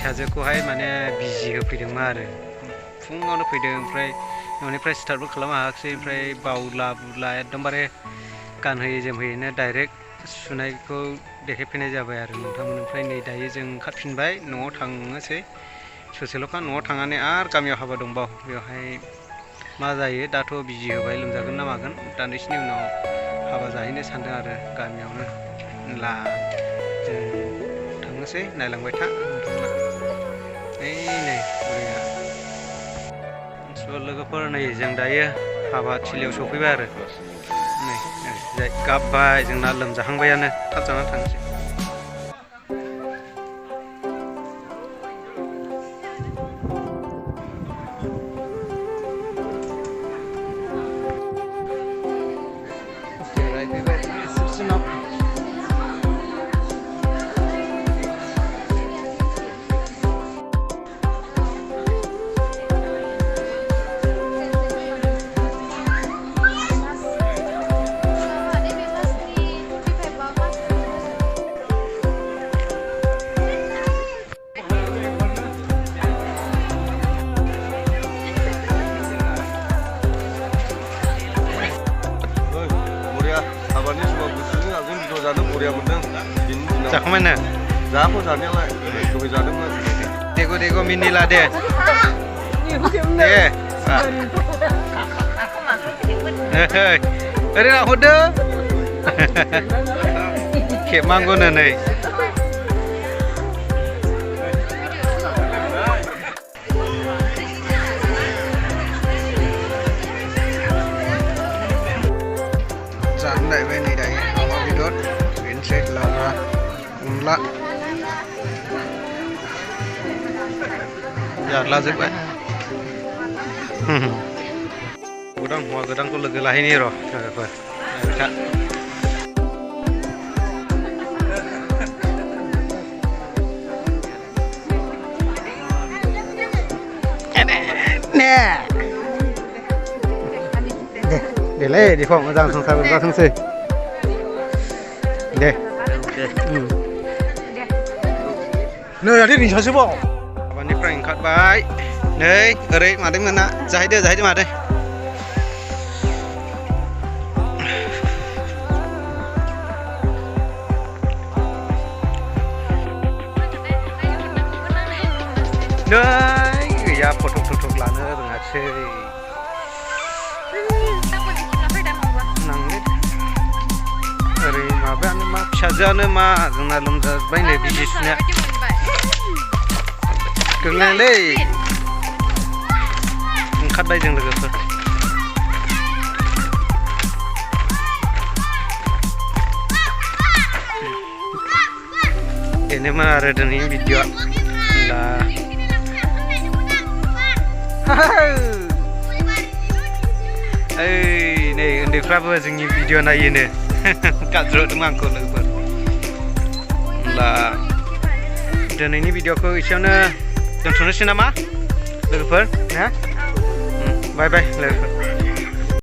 फिसाजोखौहाय माने बिजि होफैदोंमोन आरो फुङावनो फैदों ओमफ्राय न'निफ्राय स्टार्टबो खालामनो हायाखिसै ओमफ्राय बावला बुला एकदमबारे गानहोयै जोमहोयैनो डाइरेक्ट सुनायखौ देखायफैनाय जाबाय आरो नोंथांमोन ओमफ्राय नै दायो जों ओंखारफिनबाय न'आव थांनोसै ससेल'खा न'आव थांनानै आरो गामियाव हाबा दंबाव बेवहाय मा जायो दाथ' बिजि होबाय लोमजागोन ना मागोन दान्दिसेनि उनाव हाबा जाहैनो सानदों आरो गामियावनो ला जों थांनोसै नायलांबाय था नोंथांमोना नै बुरैया लोगोफोर नै जों दायो हाबा थिलियाव सफैबाय आरो नै जाय गाबबाय जोंना लोमजाहांबायानो थाब जानानै थांनोसै जाखांबायनो जाखौ जानायालाय दहाय जादोंमोन देगो देगो मिनिला दे ओरै हरदो खेबनांगौनो नै जानो नायबाय नै दायो अमा बेदर बेनोसै लाब्रा अनला जारलाजोब्बाय गोदान हौवा गोदानखौ लोगो लाहैनि र' लोगोफोर देलै देखौ मोजां संसार जाथोंसै दे नै आदै रिंसासोबाव हाबानिफ्राय ओंखारबाय नै ओरै मादै मोना जाहैदो मादै नै गैया फट' लानो रोङासै ओरै माबायानो मा फिसाजोआनो मा जोंना लोमजाबाय नै बिजि सुनाया गोरलैलै ओंखारबाय जों लोगोफोर बेनोमोन आरो दिनैनि भिडिअ'आ दा ओइ नै उन्दैफ्राबो जोंनि भिडिअ' नायोनो गाज्रिदों आंखौ लोगोफोर होमब्ला दिनैनि भिडिअ'खौ एसेयावनो दोनथ'नोसै नामा लोगोफोर ना बाय लोगोफोर